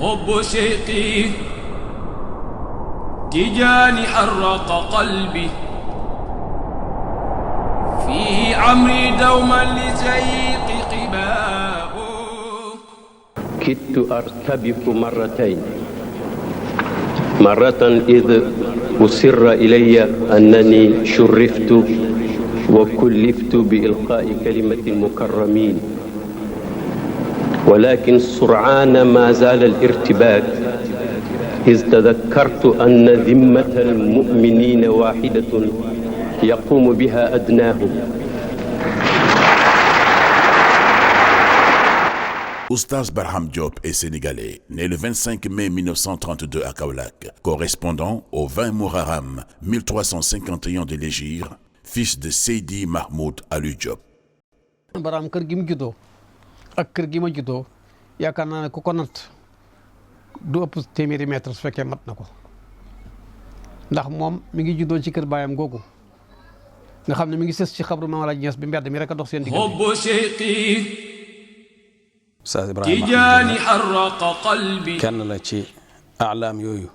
حب شيقي تجاني حرق قلبي فيه عمري دوما لزيق قباء كدت أرتبك مرتين مرة إذ أسر إلي أنني شرفت وكلفت بإلقاء كلمة المكرمين ولكن سرعان ما زال الارتباك إذ تذكرت أن ذمة المؤمنين واحدة يقوم بها أدناهم. Oustaz Barham Diop est sénégalais, né le 25 mai 1932 à Kaolack, correspondant au 20 Muharram 1351 de l'Hégire, fils de Seydi Mahmoud Aliou Diop. Barham kër gi mu juddoo ak kër gi ma juddoo yaakaar naa ne ku ko natt du ëpp téeméeri mètre su fekkee mat na ko ndax moom mi ngi juddoo ci kër baayam googu nga xam ne mi ngi sës ci xabru Maam Alaaji Ñas bi mbedd mi rek a dox seen diggante. Oustaz Ibrahima تجاني حرق قلبي kenn la ci alaam yooyu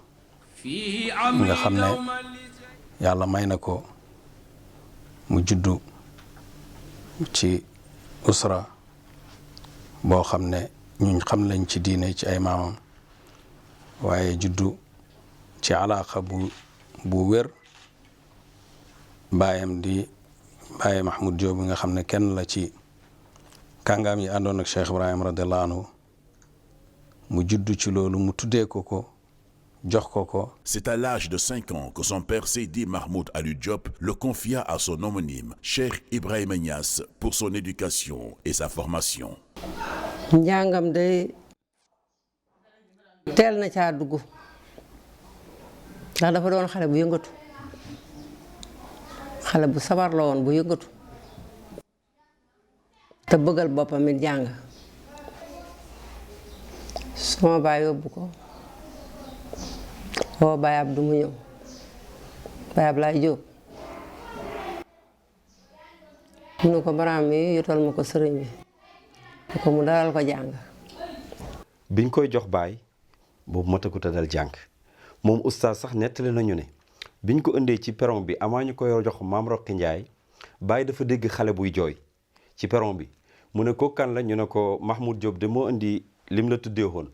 فيه عمري nga xam ne دوما yàlla may na ko mu juddu ci usra boo xam ne ñun xam lañ ci diine ci ay maamam waaye juddu ci alaaqa bu wér baayam di Baye Mahmoud Diop nga xam ne kenn la ci kàngaam yi àndoon ak Cheikh Ibrahima radiallahu anhu mu juddu ci loolu mu tuddee ko jox ko. C'est à l'âge de 5 ans que son père Seydi Mahmoud Aliou Diop le confia à son homonyme, Cheikh Ibrahima Niass, pour son éducation et sa formation. njàngam day teel na caa dugg ndax dafa doon xale bu yëngatu xale bu sabar la woon bu yëngatu te bëggal boppam it jàng sama baay yóbbu ko woo Baye Abdou mu ñëw Baye Ablaye Diop mu ne ko Barham mi yotal ma ko sëriñ bi ko mu dalal ko jàng. biñ koy jox baay boobu matagut a dal jàng moom oustaz sax nettali nañu ne biñ ko indee ci perron bi amaa ñu koy jox maam Roqi Njaay baay dafa dégg xale buy jooy ci perron bi mu ne ko kan la ñu ne ko Mahmoud Diop de moo indi lim la tuddee woon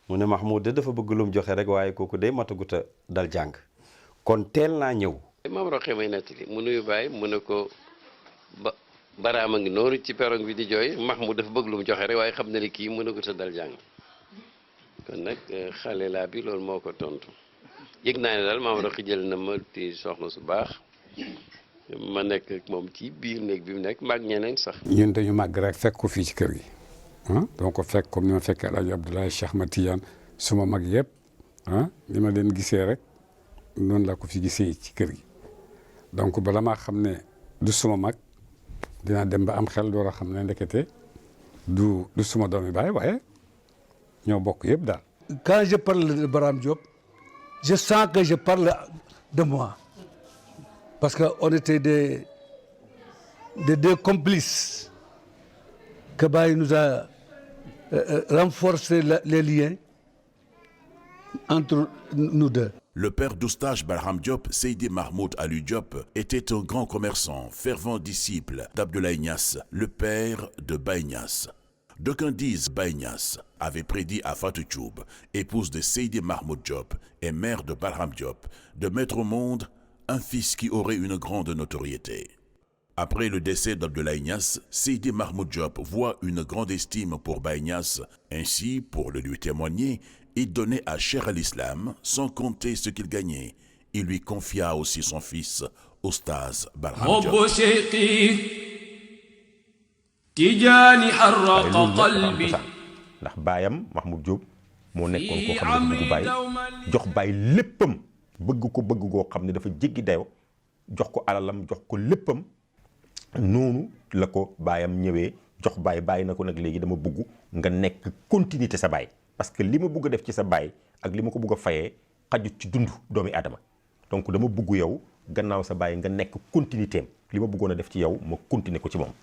mu ne Mahmoud de dafa bëgg lum joxe rek waaye kooku de matagut a dal jàng kon teel naa ñëw. maam Roqi may nettali mu nuyu baay mu ne ko Barham a ngi noonu ci perron bi di jooy Mahmoud dafa bëgg lu mu joxe rek waaye xam na ni kii mën na ko sa dal jàng kon nag xale laa bi loolu moo ko tontu yëg naa ne daal maam Roqi jël na ma ti soxna su baax ma nekk ak moom ci biir néeg bi mu nekk maag ñeneen sax. ñun dañu màgg rek fekk ko fii ci kër gi donc fekk comme ni ma fekkee El Hadj Abdoulaye Cheikh Ahmed Tidiane suma mag yëpp ni ma leen gisee rek noonu laa ko fi gisee ci kër gi donc bala maa xam ne du suma mag. dinaa dem ba am xel door a xam ne ndekete du suma doomi baay waaye ñoo bokk yëpp daal. Quand je parle de Barham Diop je sens que je parle de moi parce que on était des deux complices que Baye nous a renforcé les liens entre nous deux. Le père d'Oustaz Barham Diop, Seydi Mahmoud Aliou Diop, était un grand commerçant, fervent disciple d'Abdoulaye Niass, le père de Baye Niass. D'aucuns disent Baye Niass avait prédit à Fatou Thioub, épouse de Seydi Mahmoud Diop et mère de Barham Diop, de mettre au monde un fils qui aurait une grande notoriété. Après le décès d'Abdoulaye Niass, Seydi Mahmoud Diop voit une grande estime pour Baye Niass. Ainsi, pour le lui témoigner, il donnait à Cheikh al-Islam sans compter ce qu'il gagnait. Il lui confia aussi son fils, Oustaz Barham Diop. حب شيقي تجاني حرق قلبي ndax baayam Mahmoud Diop moo nekkoon koo xam ne dafa bëgg baay jox baay léppam bëgg ko bëgg goo xam ne dafa jéggi dayo jox ko alalam jox ko léppam noonu la ko baayam ñëwee jox baay bàyyi na ko nag léegi dama bëgg nga nekk continuité sa baay parce que li ma bëgg a def ci sa baay ak li ma ko bëgg a fayee xajut ci dund doomi aadama donc dama bëgg yow gannaaw sa baay nga nekk continuité am li ma bëggoon a def ci yow ma continuer ko ci moom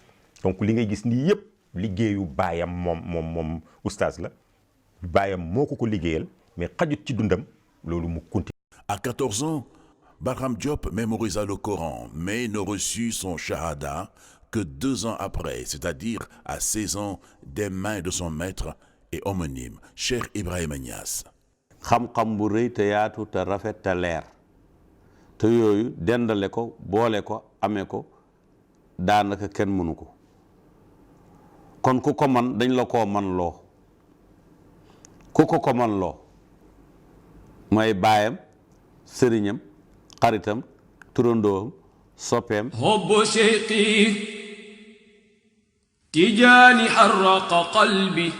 donc li ngay gis nii yëpp liggéeyu baayam moom oustaz la baayam moo ko liggéeyal mais xajut ci dundam loolu mu continue. À 14 ans, Barham Diop mémorisa le Coran, mais ne reçut son shahada que 2 ans après, c'est-à-dire à 16 ans, des mains de son maître et homonyme, Cheikh Ibrahima Niass. xam-xam bu rëy te yaatu te rafet te leer te yooyu dendale ko boole ko amee ko daanaka kenn mënu ko kon ku ko man dañ la koo man loo ku ko man loo mooy baayam sëriñam xaritam turandoom soppeem hubbu shayqi tijaani harraqa qalbi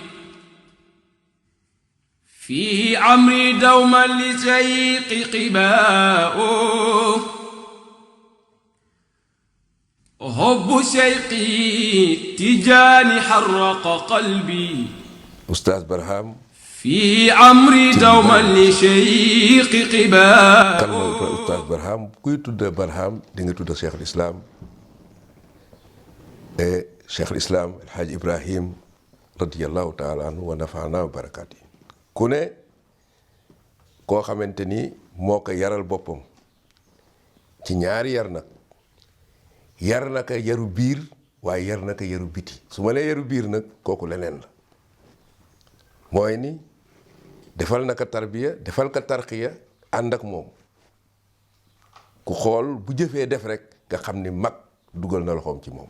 في عمري دوما لشيق قباء حب شيقي تجاني حرق قلبي أستاذ برهام في عمري دوما لشيق قباء kan mooy Oustaz Barham kuy tudde Barham di nga tudde Cheikh al-Islam et Cheikh al-Islam El Hadj Ibrahim radiyallahu taala anhu wa nafaana wa barakaati ku ne koo xamante ni moo ko yaral boppam ci ñaari yar nag yar na ko yaru biir waaye yar na ko yaru biti su ma nee yaru biir nag kooku leneen la mooy ni defal na ko tarbiya defal ko tarqiya ànd ak moom ku xool bu jëfee def rek nga xam ni mag dugal na loxoom ci moom.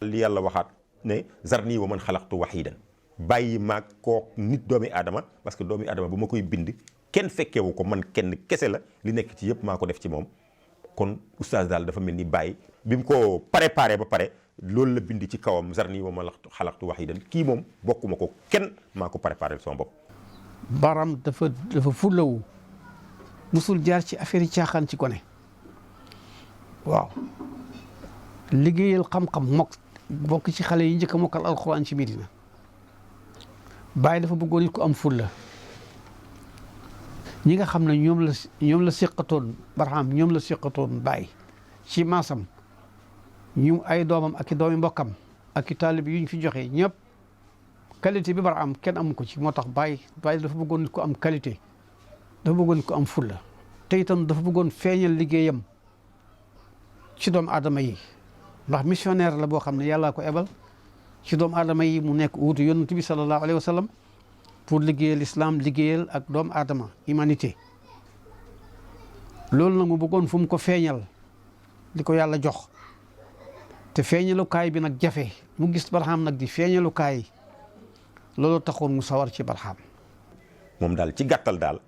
li yàlla waxaat ne zarni wa man xalaqtu wahidan bàyyi maag koo nit doomi aadama parce que doomi aadama bu ma koy bind kenn fekkewu ko man kenn kese la li nekk ci yëpp maa ko def ci moom kon oustaz daal dafa mel ni bàyyi bi mu ko préparé ba pare loolu la bind ci kawam zarni wa man xalaqtu wahidan kii moom bokkuma ko kenn maa ko préparé sama bopp. Baram dafa fullawu musul jaar ci affaire yi caaxaan ci gone waaw liggéeyal xam-xam bokk ci xale yi njëkk a mokkal alxuraan ci Medina. Baay dafa bëggoon nit ku am fulla ñi nga xam ne ñoom la seqatoon Barham ñoom la seqatoon Baay ci maasam ñu ay doomam ak i doomi mbokkam ak i taalib yu ñu fi joxe ñëpp qualité bi Barham kenn amu ko ci moo tax Baay dafa bëggoon nit ku am qualité dafa bëggoon nit ku am fulla te itam dafa bëggoon feeñal liggéeyam ci doomu aadama yi ndax missionnaire la boo xam ne yàllaa ko ebal ci doomu aadama yi mu nekk wuutu yonent bi sallallahu alayhi wa sallam pour liggéeyal islam liggéeyal ak doomu aadama humanité loolu nag mu bëggoon fu mu ko feeñal li ko yàlla jox te feeñalukaay bi nag jafe mu gis Barham nag di feeñalukaay loolu taxoon mu sawar ci Barham. moom daal ci gàttal daal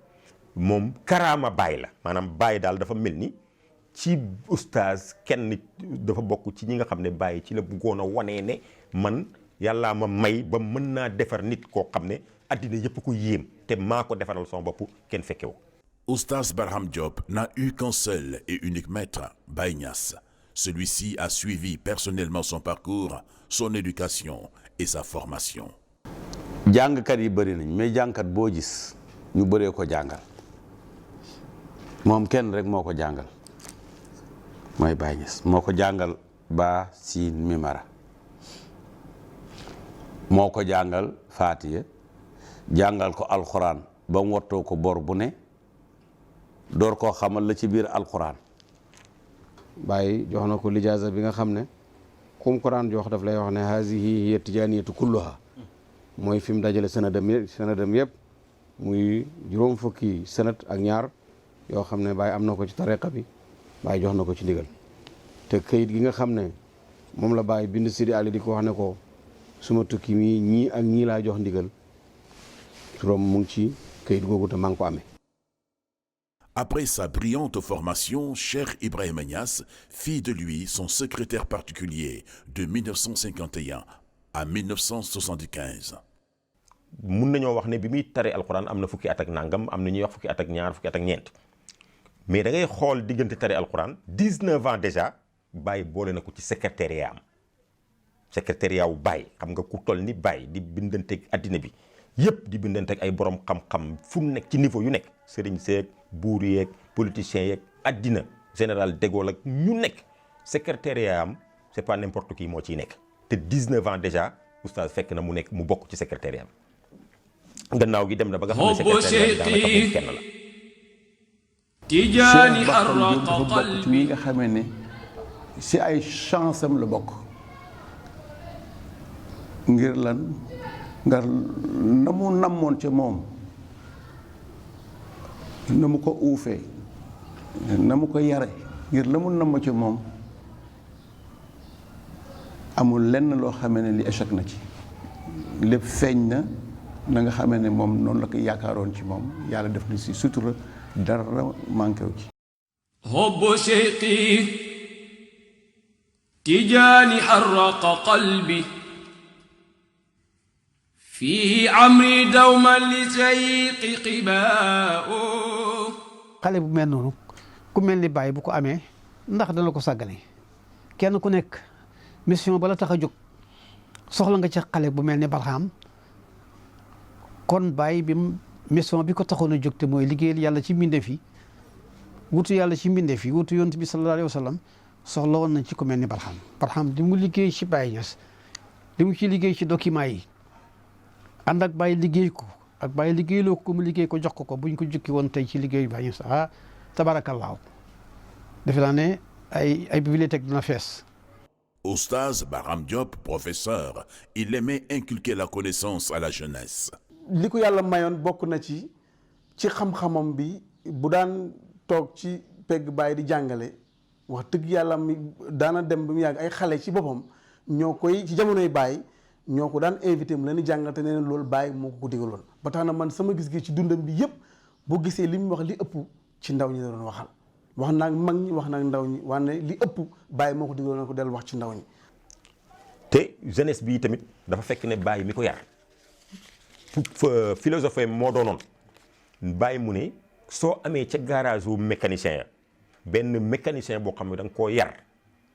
moom karaama baay la maanaam baay daal dafa mel ni ci oustaz kenn dafa bokk ci ñi nga xam ne baay ci la bëggoon a wanee ne man yàllaa ma may ba mën naa defar nit koo xam ne addina yëpp ko yéem te maa ko defaral sama bopp kenn fekkewu. Oustaz Barham Diop n'a eu qu'un seul et unique maître, Baye Niass. Celui-ci a suivi personnellement son parcours, son éducation et sa formation. jàngkat yi bëri nañ mais jàngkat boo gis ñu bëree ko jàngal moom kenn rek moo ko jàngal mooy Baye Niass moo ko jàngal ba siin mimara moo ko jàngal Faatiya jàngal ko alxuraan ba mu wattoo ko bor bu ne door koo xamal la ci biir alxuraan. Baye jox na ko lijaasa bi nga xam ne kum Quran jox daf lay wax ne hazihi hiya tijaniyatu kulluha mooy fi mu dajale sanadam yëpp muy juróom fukki sanad ak ñaar yoo xam ne Baye am na ko ci tariqa bi Baye jox na ko ci ndigal te këyit gi nga xam ne moom la Baye bind Sidi Ali di ko wax ne ko suma tukki mi ñii ak ñii laa jox ndigal turam mu ngi ci këyit googu te maa ngi ko amee. Après sa brillante formation, Cheikh Ibrahima Niass fit de lui son secrétaire particulier de 1951 à 1975. mun nañoo wax ne bi muy tare alxuraan am na fukki at ak nangam am na ñuy wax fukki at ak ñaar fukki at ak ñeent mais da ngay xool diggante tare alxuraan 19 ans déjà Baye boole na ko ci secrétariat am secrétariat wu Baye xam nga ku toll ni Baye di bindanteeg addina bi yëpp di bindanteeg ay borom xam-xam fu nekk ci niveau yu nekk sëriñ seeg buur yeeg politiciens yeeg addina général de Gaulle ak ñu nekk secrétariat am c'est pas n'importe qui moo ciy nekk te 19 ans déjà oustaz fekk na mu bokk ci secrétariat am gannaaw gi dem na ba nga xam ne secrétaire daanaka moom kenn la. Tijaani Cheikh Barham Diop harraqa dafa bokk ci ñi nga xamee ne si ay chance am la bokk ngir lan nga na mu namoon ca moom na mu ko uufee na mu ko yare ngir la mu namm ca moom amul lenn loo xamee ne li échec na ci lépp feeñ na nga xamee ne moom noonu la ko yaakaaroon ci moom yàlla def na si sutura dara manqué wu ci. hubbu shayqi Tijaani harraqa qalbi fi amri dawman li shayqi qibaa. xale bu mel noonu ku mel ni Baye bu ko amee ndax dana ko sàggane kenn ku nekk mission bala tax a jóg soxla nga ca xale bu mel ni Barham kon Baye bi mission bi ko taxoon a jóg te mooy liggéeyal yàlla ci mbindeef yi wutu yàlla ci mbindeef yi wutu yonent bi sallallahu alayhi wa sallam soxla woon nañ ci ku mel ni Barham. Barham di mu liggéey ci Baye Niass di mu ci liggéey ci document yi ànd ak Baye liggéey ko ak Baye liggéeyloo ko mu liggéey ko jox ko buñ ko jukki woon tey ci liggéeyu Baye Niass tabaarakallaahu defe naa ne ay bibliothèque dina fees. Oustaz Barham Diop, professeur, il aimait inculquer la connaissance à la jeunesse. li ko yàlla mayoon bokk na ci xam-xamam bi bu daan toog ci pegg Baye di jàngale wax dëgg yàlla mi daana dem ba mu yàgg ay xale ci boppam ñoo koy ci jamonoy Baye ñoo ko daan invité mu leen di jàngal te nee na loolu Baye moo ko digaloon ba tax na man sama gis-gis ci dundam bi yëpp boo gisee li mu wax li ëpp ci ndaw ñi la doon waxal wax naag mag ñi wax naag ndaw ñi wane li ëpp Baye moo ko digaloon ko del wax ci ndaw ñi. te jeunesse bii tamit dafa fekk ne Baye mi ko yar philosophie moo doonoon Baye mu ne soo amee ca garage wu mécanicien ya benn mécanicien boo xam ne da nga koo yar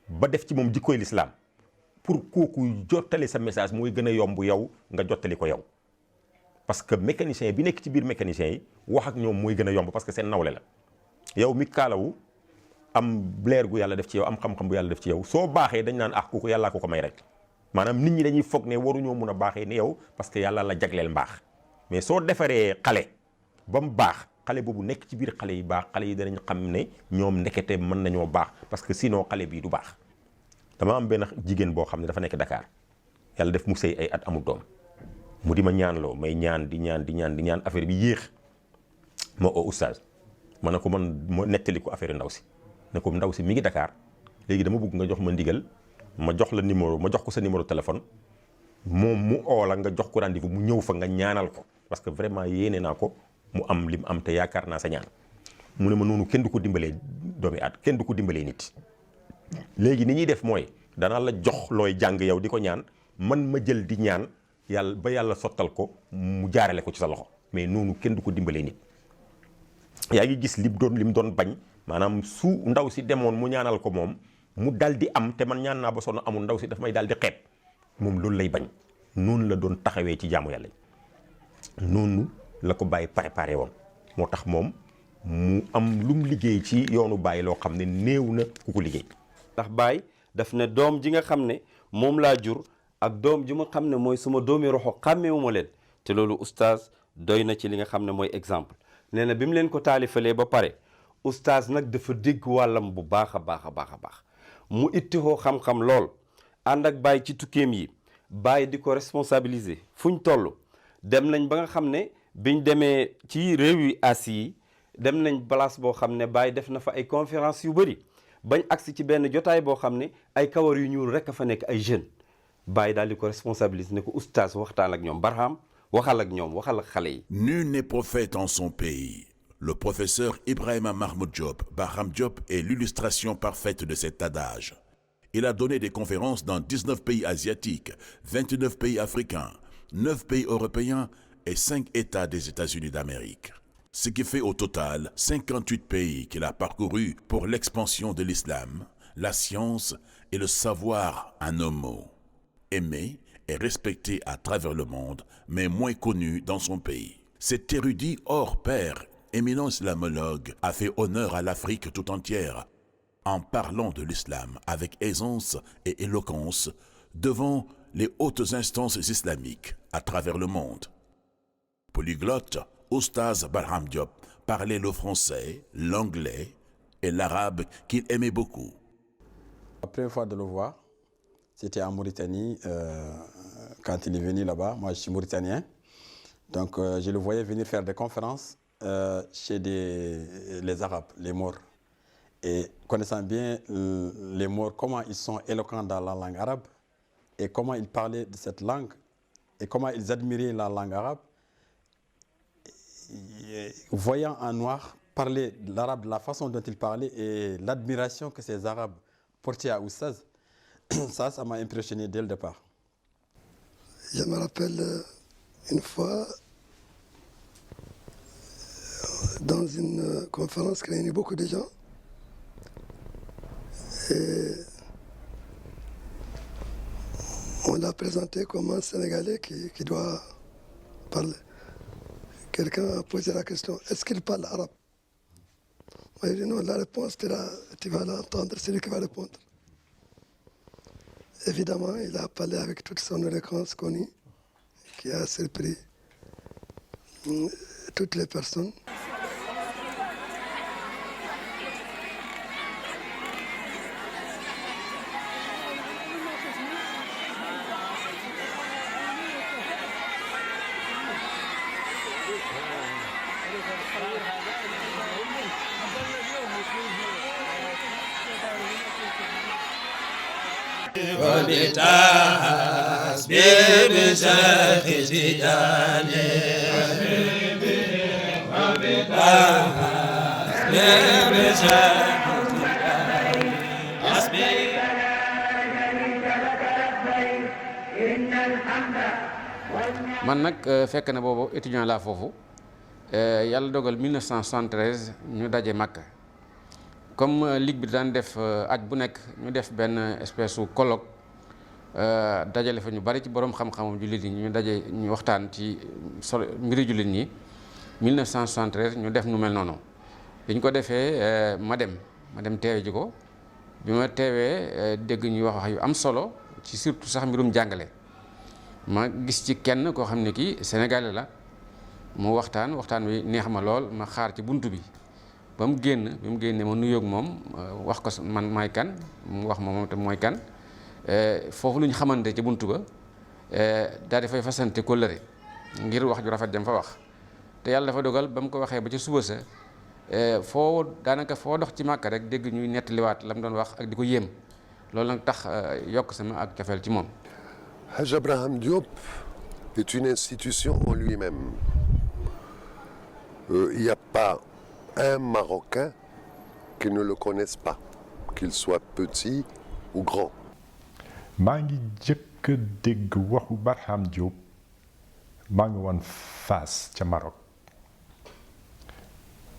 ba def ci moom jikkooy lislaam pour kooku jottali sa message mooy gën a yomb yow nga jottali ko yow parce que mécanicien bi nekk ci biir mécanicien yi wax ak ñoom mooy gën a yomb parce que seen nawle la yow mi kaalawu am leer gu yàlla def ci yow am xam-xam bu yàlla def ci yow soo baaxee dañ naan ah kooku yàllaa ko ko may rek maanaam nit ñi dañuy foog ne waruñoo mun a baaxee ne yow parce que yàlla la jagleel mbaax mais soo defaree xale ba mu baax xale boobu nekk ci biir xale yi baax xale yi danañ xam ne ñoom ndekete mën nañoo baax parce que sinon xale bii du baax. dama am benn jigéen boo xam ne dafa nekk Dakar yàlla def mu sëy ay at amul doom mu di ma ñaanloo may ñaan di ñaan affaire bi yéex ma oo oustaz ma ne ko man ma nettali ko affaire ndaw si ne ko ndaw si mi ngi Dakar léegi dama bëgg nga jox ma ndigal ma jox la numéro ma jox ko sa numéro téléphone moom mu oo la nga jox ko rendez-vous mu ñëw fa nga ñaanal ko parce que vraiment yéene naa ko mu am lim am te yaakaar naa sa ñaan mu ne ma noonu kenn du ko dimbalee doomi at kenn du ko dimbalee nit. léegi ni ñuy def mooy danaa la jox looy jàng yow di ko ñaan man ma jël di ñaan yàlla ba yàlla sottal ko mu jaarale ko ci sa loxo mais noonu kenn du ko dimbalee nit. yaa ngi gis lim doon bañ maanaam su ndaw si demoon mu ñaanal ko moom mu dal di am te man ñaan naa ba sonn amul ndaw si daf may dal di xeeb moom loolu lay bañ noonu la doon taxawee ci jaamu yàlla noonu la ko Baye préparé woon moo tax moom mu am lu mu liggéey ci yoonu Baye loo xam ne néew na ku ko liggéey. ndax Baye daf ne doom ji nga xam ne moom laa jur ak doom ji ma xam ne mooy suma doomi roxo xàmmeewuma leen te loolu oustaz doy na ci li nga xam ne mooy exemple nee na bi mu leen ko taalifalee ba pare oustaz nag dafa dégg wàllam bu baax a baax a baax a baax mu ittihoo xam-xam lool ànd ak Baye ci tukkeem yi Baye di ko responsabiliser fu ñu toll dem nañ ba nga xam ne biñ demee ci réew yi Asie yi dem nañ place boo xam ne Baye def na fa ay conférence yu bëri bañ agsi ci benn jotaay boo xam ne ay kawar yu ñuul rek a fa nekk ay jeunes Baye daal di ko responsabiliser ne ko oustaz waxtaan ak ñoom Barham waxal ak ñoom waxal ak xale yi. Nul n'est prophète en son pays. Le professeur Ibrahima Mahmoud Diop, Barham Diop, est l'illustration parfaite de cet adage. Il a donné des conférences dans 19 pays asiatiques, 29 pays africains, 9 pays européens et 5 États des États-Unis d'Amérique. Ce qui fait au total 58 pays qu'il a parcourus pour l'expansion de l'islam, la science et le savoir en un mot. Aimé et respecté à travers le monde, mais moins connu dans son pays. Cet érudit hors pair, éminent islamologue, a fait honneur à l'Afrique tout entière en parlant de l'islam avec aisance et éloquence devant les hautes instances islamiques à travers le monde. polyglotte, Oustaz Barham Diop parlait le français, l'anglais et l'arabe qu'il aimait beaucoup. La première fois de le voir, c'était en Mauritanie, quand il est venu là-bas. Moi, je suis mauritanien. Donc, je le voyais venir faire des conférences chez les Arabes, les Maures. Et connaissant bien les Maures, comment ils sont éloquents dans la langue arabe et comment ils parlaient de cette langue et comment ils admiraient la langue arabe, voyant un noir parler de l'arabe de la façon dont il parlait et l'admiration que ces Arabes portaient à Oustaz, ça m'a impressionné dès le départ. Je me rappelle une fois, dans une conférence qui réunit beaucoup de gens, et on l'a présenté comme un Sénégalais qui doit parler. Quelqu'un a posé la question, est-ce qu'il parle arabe? Moi, j'ai dit non, la réponse, tu vas l'entendre, c'est lui qui va répondre. Évidemment, il a parlé avec toute son éloquence connue, qui a surpris toutes les personnes. man nag fekk na boobu étudiant laa foofu yàlla dogal 1973 ñu daje Makka comme ligue bi daan def at bu nekk ñu def benn espèce su colloque dajale fa ñu bari ci borom xam-xamam jullit yi ñu daje ñu waxtaan ci mbiri jullit ñi 1973 ñu def nu mel noonu bi ñu ko defee ma dem teewe ji ko bi ma teewee dégg ñuy wax yu am solo ci surtout sax mbirum jàngale ma gis ci kenn koo xam ne kii sénégalais la mu waxtaan wi neex ma lool ma xaar ci buntu bi ba mu génn bi mu génnee ma nuyoog moom wax ko man maay kan mu wax ma moom tam mooy kan foofu lu ñu xamante ci buntu ba daal di fay fasante kóllëre ngir wax ju rafet jam fa wax te yàlla dafa dogal ba mu ko waxee ba ci suba sa daanaka foo dox ci Màkka rek dégg ñuy nettaliwaat la mu doon wax ak di ko yéem loolu nag tax yokk sama ak cofeel ci moom. Hadj Barham Diop est une institution en lui-même. Il n'y a pas un Marocain qui ne le connaisse pas, qu'il soit petit ou grand. maa ngi jëkk a dégg waxu Barham Diop maa ngi woon Fass ca Maroc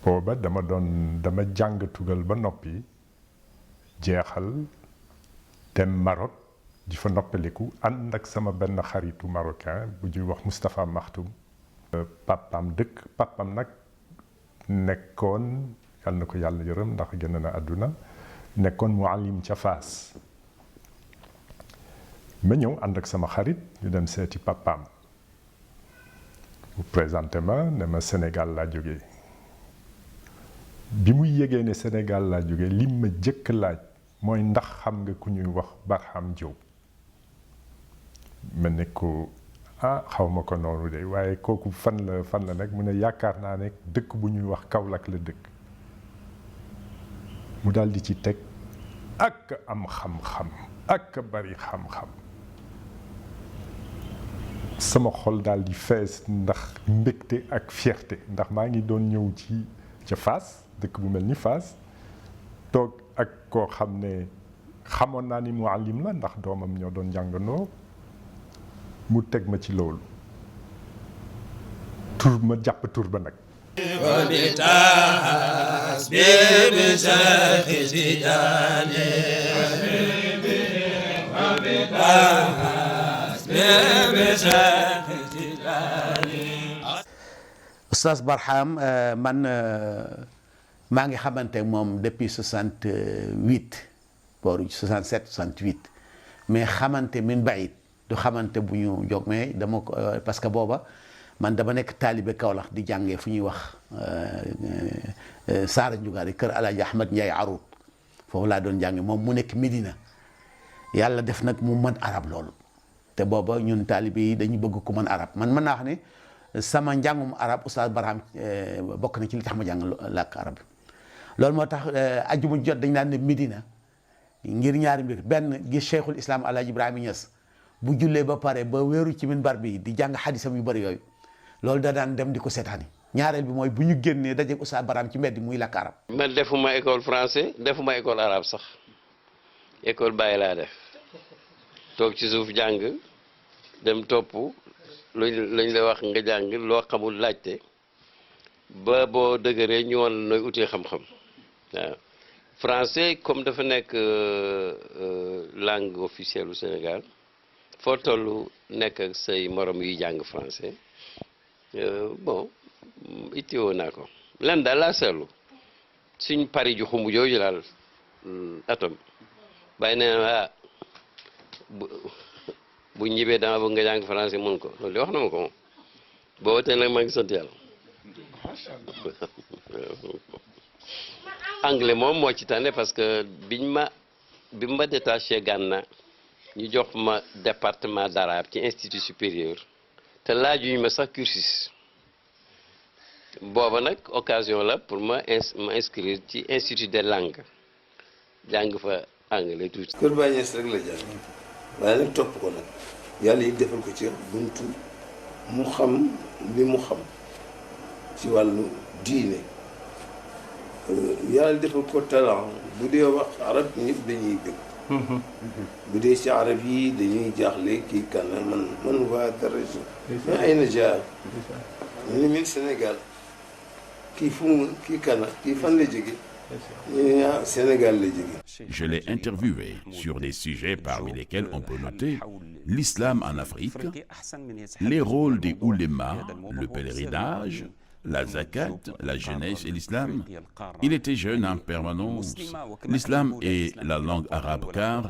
booba dama jàng tugal ba noppi jeexal dem Maroc di fa noppaliku ànd ak sama benn xaritu marocain bu ñuy wax Moustapha Makhtoum papam nag nekkoon yal na ko yàlla yërëm ndax génn na àdduna nekkoon muallim ca Fass ma ñëw ànd ak sama xarit ñu dem seeti papaam mu présenté ma ne ma Sénégal laa jógee bi muy yégee ne Sénégal laa jógee li ma jëkk laaj mooy ndax xam nga ku ñuy wax Barham Diop ma ne ko xaw ma ko noonu de waaye kooku fan la nekk mu ne yaakaar naa ne dëkk bu ñuy wax Kaolack la dëkk mu daal di ci teg ak am xam-xam ak bari xam-xam sama xol daal di fees ndax mbégte ak fierté ndax maa ngi doon ñëw ca Fass dëkk bu mel ni Fass toog ak koo xam ne xamoon naa ni muallim la ndax doomam ñoo doon jàngandoo mu teg ma ci loolu ma jàpp tur ba nag Oustaz Barham man maa ngi xamante moom depuis 68 booru 67 68 mais xamante min bayit du xamante bu ñu jóg mais dama ko parce que booba man dama nekk taalibe Kaolack di jàngee fu ñuy wax Saara Njugaari kër Alaaji Ahmad Ndiaye Arout foofu laa doon jànge moom mu nekk Médina yàlla def nag mu mën arab loolu te booba ñun taalibe yi dañu bëgg ko mën arab man mën naa wax ne sama njàngum arab Oustaz Barham bokk na ci li tax ma jàng làkk arab loolu moo tax ajjuma jot dañ naan ne Médina ngir ñaari mbir benn gis Cheikhul Islam Alaaji Ibrahima Niass bu jullee ba pare ba wéeru ci minbar bi di jàng xadisam yu bëri yooyu loolu da daan dem di ko seetaani ñaareel bi mooy bu ñu génnee dajeeg Oustaz Barham ci mbedd muy làkk arab man defuma école français defuma école arabe sax école Baye laa def toog ci suuf jàng dem topp lañ la wax nga jàng loo xamul laajte ba boo dëgëree ñu woon nooy utee xam-xam waaw français comme dafa nekk langue officielle u Sénégal foo toll nekk ak say morom yuy jàng français bon ittiwoo naa ko lan daal laa seetlu suñ pari ju xumb jooju daal atom bàyyi nee na bu ñibbee dama bëgg nga jàng français mun ko loolu di wax na ma ko moom booba tey nag maa ngi sant yàlla anglais moom moo ci tànne parce que bi ma détaché Gànna ñu jox ma département d'arabe ci institut supérieur te laajuñu ma sax cursus booba nag occasion la pour ma inscrire ci institut des langues jàng fa anglais tuuti. Kër Baye Niass rek la jàng waaye nag topp ko nag yàlla yi defal ko ci buntu mu xam li mu xam ci wàllu diine yàlla defal ko talent bu dee wax arab ñëpp dañuy bëgg bu dee ci arab yi dañuy jaaxle kii kan man waa daraja mais ay na jaar ñu ne min Sénégal kii fu mu kii kana kii fan la jóge Je l'ai interviewé sur des sujets parmi lesquels on peut noter l'islam en Afrique, les rôles des oulémas, le pèlerinage, la zakat, la jeunesse et l'islam. Il était jeune en permanence. L'islam est la langue arabe car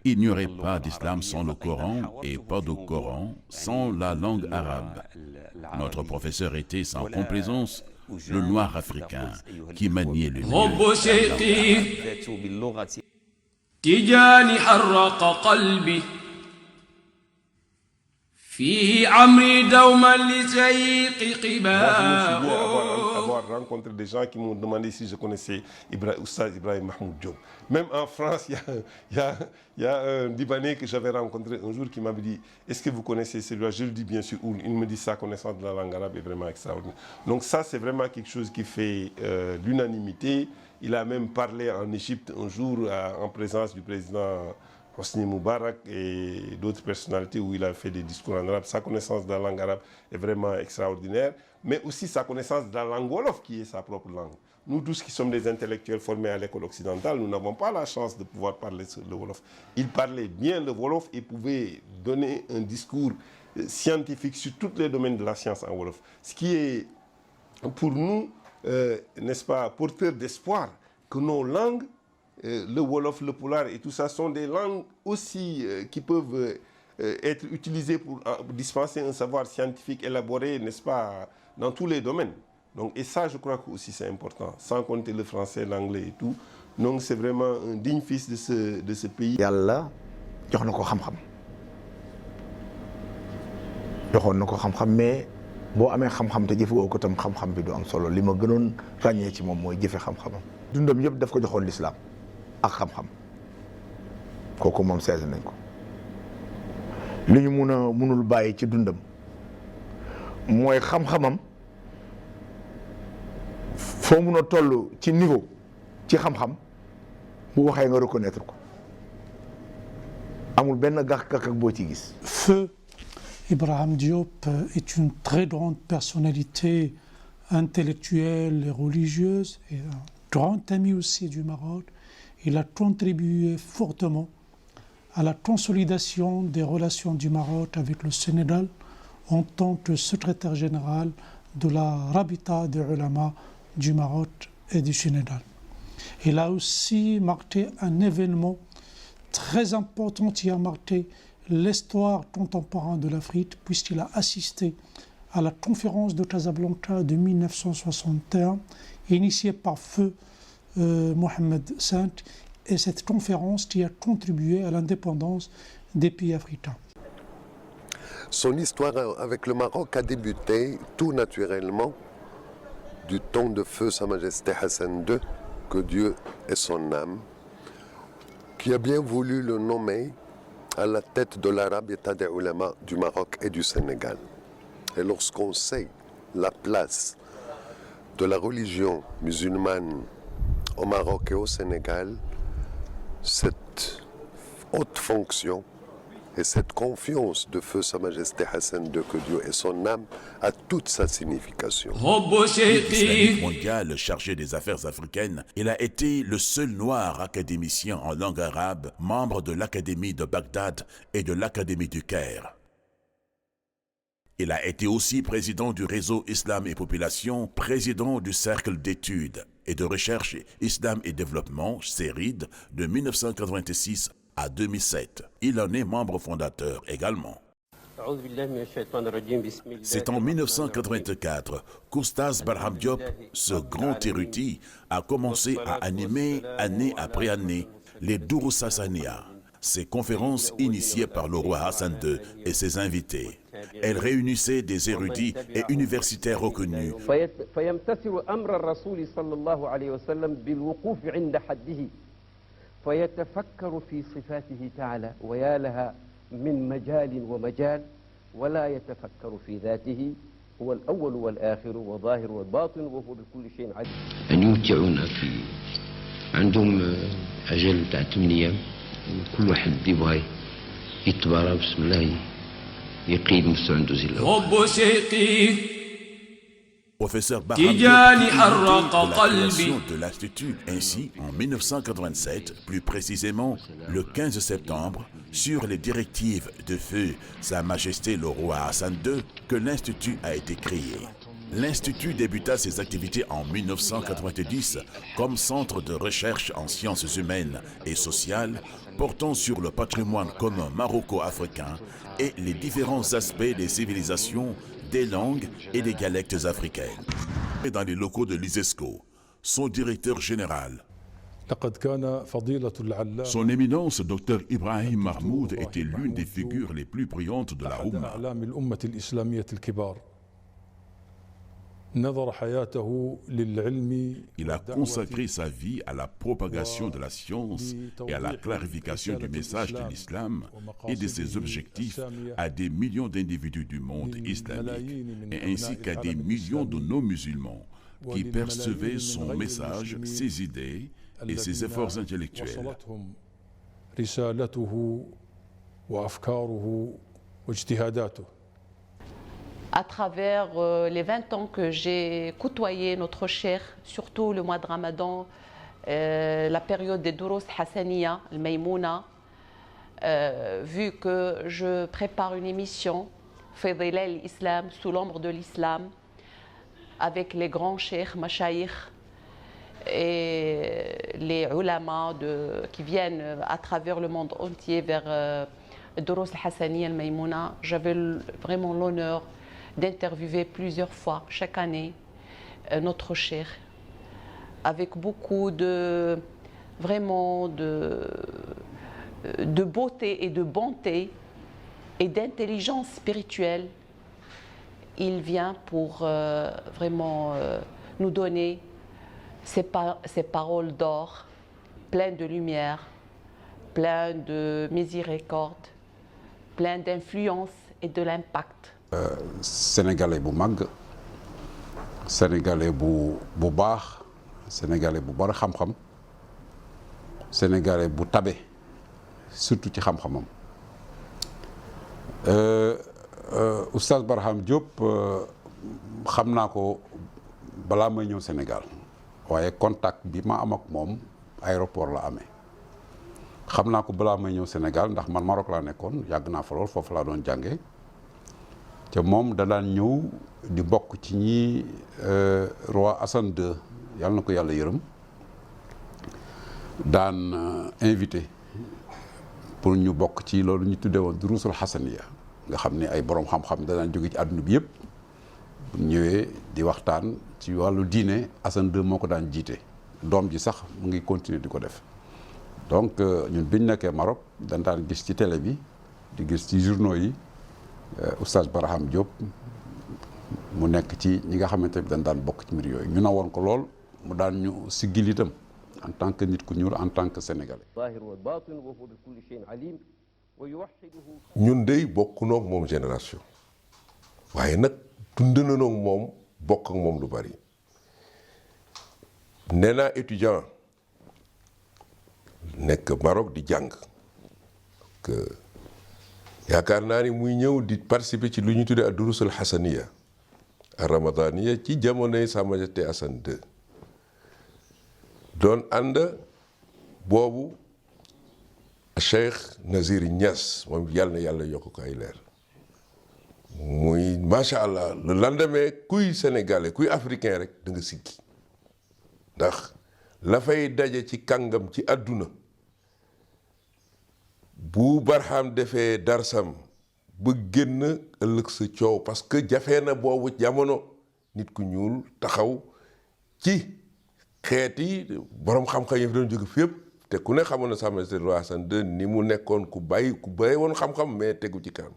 il n'y aurait pas d'islam sans le Coran et pas de Coran sans la langue arabe. Notre professeur était sans complaisance le noir africain qui maniait le تجاني حرق قلبي في عمري دوما لسيق قباء. Avoir rencontré des gens qui m'ont demandé si je connaissais Oustaz Ibrahim Mahmoud Diop. Même en France, il y a un Libanais que j'avais rencontré un jour qui m'avait dit « Est-ce que vous connaissez celui-là ?» Je lui dis bien sûr. Il me dit sa connaissance de la langue arabe est vraiment extraordinaire. Donc ça, c'est vraiment quelque chose qui fait l'unanimité. Il a même parlé en Égypte un jour en présence du président Hosni Moubarak et d'autres personnalités où il a fait des discours en arabe. Sa connaissance de la langue arabe est vraiment extraordinaire, mais aussi sa connaissance de la langue wolof qui est sa propre langue. Nous tous qui sommes des intellectuels formés à l'école occidentale, nous n'avons pas la chance de pouvoir parler le wolof. Il parlait bien le wolof et pouvait donner un discours scientifique sur tous les domaines de la science en wolof. Ce qui est pour nous, n'est-ce pas, porteur d'espoir que nos langues, le wolof, le pulaar et tout ça sont des langues aussi qui peuvent être utilisées pour dispenser un savoir scientifique élaboré, n'est-ce pas, dans tous les domaines. Donc, et ça, je crois que aussi c'est important, sans compter le français, l'anglais et tout. Donc, c'est vraiment un digne fils de ce pays. Yàlla jox na ko xam-xam joxoon na ko xam-xam mais boo amee xam-xam te jëfewoo ko tam xam-xam bi du am solo li ma gënoon ràññee ci moom mooy jëfe xam-xamam. dundam yëpp daf ko joxoon l'islam ak xam-xam kooku moom seetlu nañ ko li ñu munul bàyyi ci dundam mooy xam-xamam foo mun a toll ci niveau ci xam-xam bu waxee nga reconnaître ko amul benn gàkk-gàkk boo ci gis. Feu Ibrahim Diop est une très grande personnalité intellectuelle et religieuse et un grand ami aussi du Maroc. Il a contribué fortement à la consolidation des relations du Maroc avec le Sénégal en tant que secrétaire général de la Rabita des Ulama du Maroc et du Sénégal. Il a aussi marqué un événement très important qui a marqué l'histoire contemporaine de l'Afrique puisqu'il a assisté à la conférence de Casablanca de 1961, initiée par feu Mohamed V, et cette conférence qui a contribué à l'indépendance des pays africains. Son histoire avec le Maroc a débuté tout naturellement du temps de feu Sa Majesté Hassan II, que Dieu ait son âme, qui a bien voulu le nommer à la tête de l'Arabe État des Ulama du Maroc et du Sénégal. Et lorsqu'on sait la place de la religion musulmane au Maroc et au Sénégal, cette haute fonction et cette confiance de feu Sa Majesté Hassan II, que Dieu ait son âme, a toute sa signification. Islamique mondial chargé des affaires africaines, il a été le seul noir académicien en langue arabe, membre de l'Académie de Bagdad et de l'Académie du Caire. Il a été aussi président du réseau Islam et Population, président du Cercle d'études et de recherche Islam et Développement, CERID, de 1986 à 2007. Il en est membre fondateur également. C'est en 1984 qu'Oustaz Barham Diop, ce grand érudit, a commencé à animer année après année les Durus Hassaniya, ces conférences initiées par le roi Hassan II et ses invités. Elle réunissait des érudits et universitaires reconnus. فيتفكر في صفاته تعالى ويا لها من مجال ومجال ولا يتفكر في ذاته هو الأول والآخر والظاهر والباطن وهو بكل شيء عليم. أن يمتعونا في عندهم أجل تاع 8 أيام كل واحد يبغى يتبارى بسم الله يقيد مستوى عنده زي الأول. Professeur Barham Diop, de la création de l'Institut. Ainsi, en 1987, plus précisément le 15 septembre, sur les directives de feu Sa Majesté le roi Hassan II, que l'Institut a été créé. L'Institut débuta ses activités en 1990 comme centre de recherche en sciences humaines et sociales, portant sur le patrimoine commun maroco-africain et les différents aspects des civilisations, des langues et des dialectes africaines. Et dans les locaux de l'ISESCO, son directeur général, son éminence Dr Ibrahim Mahmoud, était l'une des figures les plus brillantes de la Oumma. Il a consacré sa vie à la propagation de la science et à la clarification du message de l'islam et de ses objectifs à des millions d'individus du monde islamique, et ainsi qu'à des millions de non-musulmans qui percevaient son message, ses idées et ses efforts intellectuels. À travers les 20 ans que j'ai côtoyé notre cher, surtout le mois de Ramadan, la période des Durus Hassaniya, le Maïmouna, vu que je prépare une émission, Fidilal l'Islam, sous l'ombre de l'Islam, avec les grands cheikhs, mashayikh, et les ulama qui viennent à travers le monde entier vers Durus Hassaniya, le Maïmouna, j'avais vraiment l'honneur d'interviewer plusieurs fois chaque année notre cheikh avec beaucoup de beauté et de bonté et d'intelligence spirituelle. Il vient pour vraiment nous donner ces paroles d'or, pleines de lumière, pleines de miséricorde, pleines d'influence et de l'impact. Sénégalais bu mag, sénégalais bu baax, sénégalais bu bari xam-xam, sénégalais bu tabe, surtout ci xam-xamam. Oustaz Barham Diop xam naa ko balaa may ñëw Sénégal, waaye contact bi ma am ak moom aéroport la amee. xam naa ko balaa may ñëw Sénégal ndax man Maroc laa nekkoon, yàgg naa fa lool, foofu laa doon jàngee. te moom da daan ñëw di bokk ci ñi roi Hassan II yàlla na ko yàlla yërëm daan invité pour ñu bokk ci loolu ñu tuddee woon Durusul Hassaniya nga xam ne ay borom xam-xam da daan jóge ci àdduna bi yëpp ñëwee di waxtaan ci wàllu diine Hassan II moo ko daan jiite doom ji sax mu ngi continuer di ko def donc ñun biñ nekkee Maroc dañ daan gis ci télé bi di gis ci journaux yi oustaz Barham Diop mu nekk ci ñi nga xamante ne dañ daan bokk ci mbir yooyu ñu nawoon ko lool mu daan ñu siggil itam en tant que nit ku ñuul en tant que sénégalais. ñun dey bokkunoo ak moom génération waaye nag dund nañoo ak moom bokk ak moom lu bari nee naa étudiant nekk Maroc di jàng que yaakaar naa ni muy ñëw di participer ci lu ñu tuddee ak durusul xasaniya ak ramadaniya ci jamonoy Sa Majesté Hassan II doon ànd boobu Cheikh Nazir Niass moom yàlla na yàlla yokk ko ay leer muy macha allah le lendemain kuy sénégalais kuy africain rek da nga siggi ndax la fay daje ci kàngam ci àdduna bu Barham defee darsam ba génn ëllëg sa coow parce que jafe na boobu jamono nit ku ñuul taxaw ci xeeti borom xam-xam yi fi doon jóge fépp te ku ne xamoon na Sa Majesté Roi Hassan II ni mu nekkoon ku bàyyi woon xam-xam mais tegu ci kanam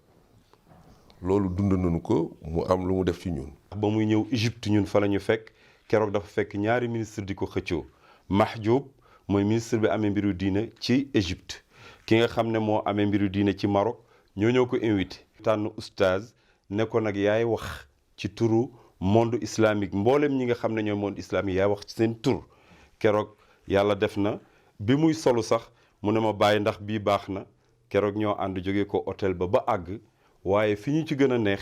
loolu dund nañu ko mu am lu mu def ci ñun. ba muy ñëw Égypte ñun fa la ñu fekk keroog dafa fekk ñaari ministre di ko xëccoo Mahjoub mooy ministre bi amee mbiru diine ci Égypte ki nga xam ne moo amee mbiru diine ci Maroc ñoo ko invité. tànn oustaz ne ko nag yaay wax ci turu monde islamique mboolem ñi nga xam ne ñooy monde islamique yaay wax ci seen tur keroog yàlla def na bi muy solu sax mu ne ma bàyyi ndax bii baax na keroog ñoo ànd jóge ko hôtel ba àgg waaye fi ñu ci gën a neex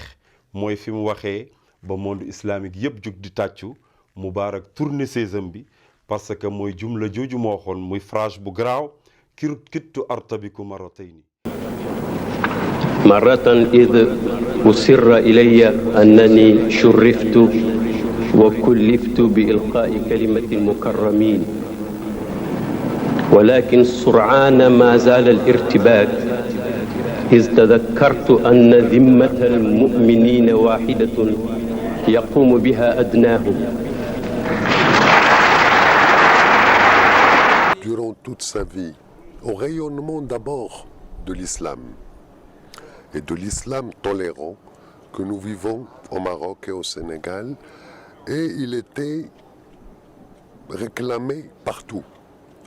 mooy fi mu waxee ba monde islamique yëpp jóg di tàccu Moubarak tourné sésam bi parce que mooy jumla jooju moo waxoon muy phrase bu garaaw kittu artabiku maratayni مرة إذ أسر إلي أنني شرفت وكلفت بإلقاء كلمة المكرمين ولكن سرعان ما زال الارتباك إذ تذكرت أن ذمة المؤمنين واحدة يقوم بها أدناهم. Durant toute sa vie, au rayonnement d'abord de l'islam et de l'islam tolérant que nous vivons au Maroc et au Sénégal, et il était réclamé partout,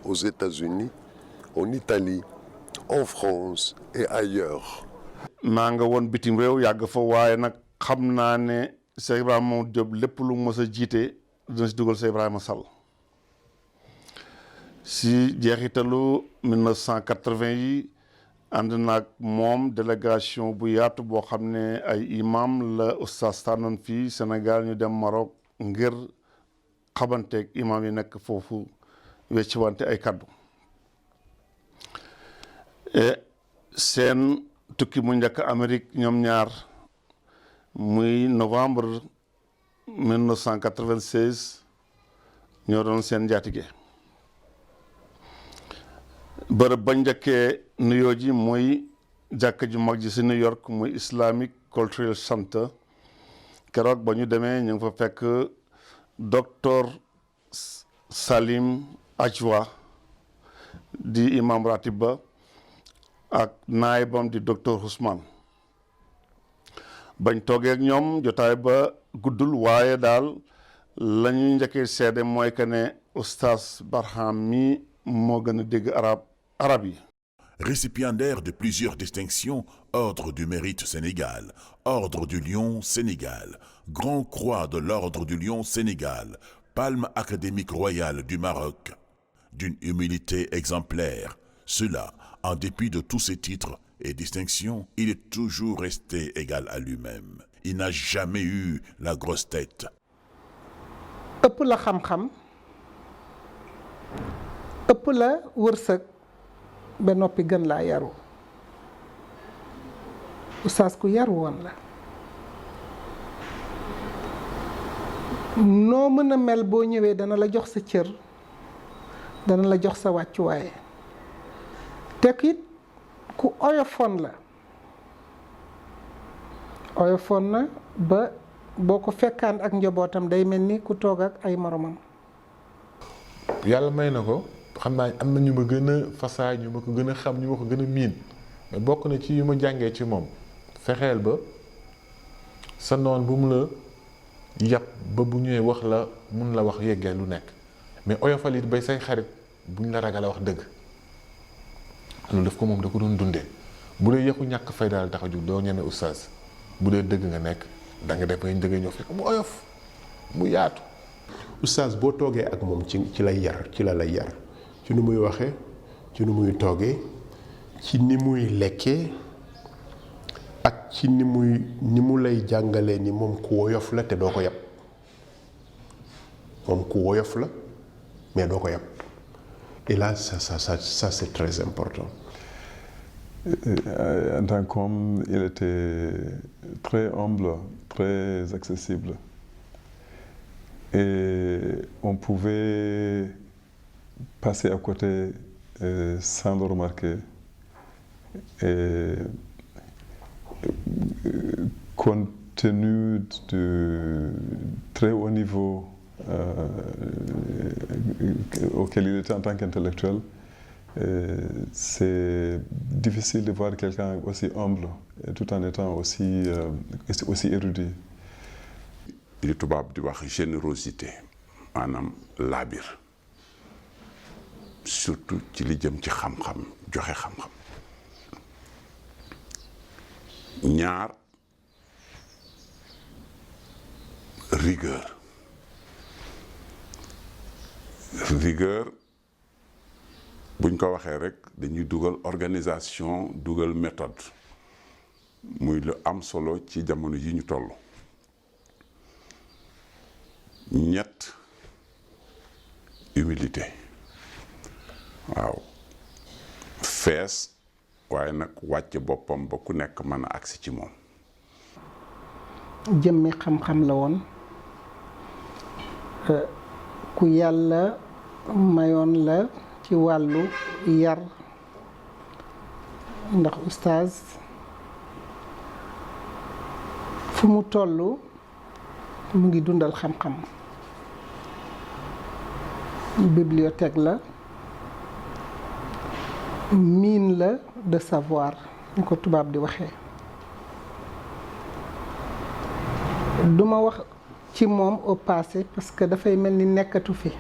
aux États-Unis, en Italie, en France et ailleurs. maa nga woon bitim réew yàgg fa waaye nag xam naa ne Cheikh Ibrahima Diop lépp lu mos a jiite dina si dugal Cheikh Ibrahima Sall si jeexitalu 1980 yi ànd naag moom délégation bu yaatu boo xam ne ay imam la oustaz tànnoon fii Sénégal ñu dem Maroc ngir xabanteeg imam yi nekk foofu wecci wante ay kaddu seen tukki mu njëkk Amérique ñoom ñaar muy novembre 1996 ñoo doon seen njaatige bërëb ba njëkkee nuyoo ji mooy jàkka ju mag ji si New York muy Islamic Cultural Center keroog ba ñu demee ñu ngi fa fekk docteur Salim Ajwa di imam ratib ba ak naayibam di docteur Ousmane bañ toogee ak ñoom jotaay ba guddul waaye daal la ñuy njëkkee seede mooy que ne oustaz Barham mi moo gën a dégg arab yi. Récipiendaire de plusieurs distinctions, Ordre du Mérite Sénégal, Ordre du Lion Sénégal, Grand Croix de l'Ordre du Lion Sénégal, Palme académique royale du Maroc, d'une humilité exemplaire. Cela, en dépit de tous ses titres et distinctions, il est toujours resté égal à lui-même. Il n'a jamais eu la grosse tête. ëpp la xam-xam ëpp la wërsëg ba noppi gën laa yaru oustaz ku yaru woon la noo mën a mel boo ñëwee dana la jox sa cër dana la jox sa wàccuwaay te it ku oyofoon la oyofoon na ba boo ko fekkaan ak njabootam day mel ni ku toog ak ay moromam. yàlla may na ko xam naa am na ñu ma gën a fasaa ñu ma ko gën a xam ñu ma ko gën a miin mais bokk na ci yu ma jàngee ci moom fexeel ba sa noon bu mu la yàpp ba bu ñëwee wax la mun la wax yeggee lu nekk mais oyofal it bay say xarit buñ la ragal a wax dëgg loolu daf ko moom da ko doon dundee bu dee yëqu ñàkk fay daal tax a jug doo ñeme oustaz bu dee dëgg nga nekk da nga def ba ñu dëggee ñëw fekk mu oyof mu yaatu. oustaz boo toogee ak moom ci lay yar ci la lay yar ci nu muy waxee ci nu muy toogee ci ni muy lekkee ak ci ni mu lay jàngalee ni moom ku woyof la te doo ko yab moom ku woyof la mais doo ko yab et là ça c'est très important. En tant qu'homme, il était très humble, très accessible. Et on pouvait passer à côté sans le remarquer. Et compte tenu du très haut niveau auquel il était en tant qu'intellectuel, c'est difficile de voir quelqu'un aussi humble tout en étant aussi érudit. li tubaab di wax générosité maanaam laabir surtout ci li jëm ci xam-xam joxe xam-xam ñaar rigueur buñ ko waxee rek dañuy dugal organisation dugal méthode muy lu am solo ci jamono yi ñu toll. ñett humilité waaw fees waaye nag wàcc boppam ba ku nekk mën a agsi ci moom. jëmmi xam-xam la woon ku yàlla mayoon la ci wàllu yar ndax oustaz fu mu toll mu ngi dundal xam-xam. bibliothèque la mine la de savoir ni ko tubaab di waxee duma wax ci moom au passé parce que dafay mel ni nekkatu fi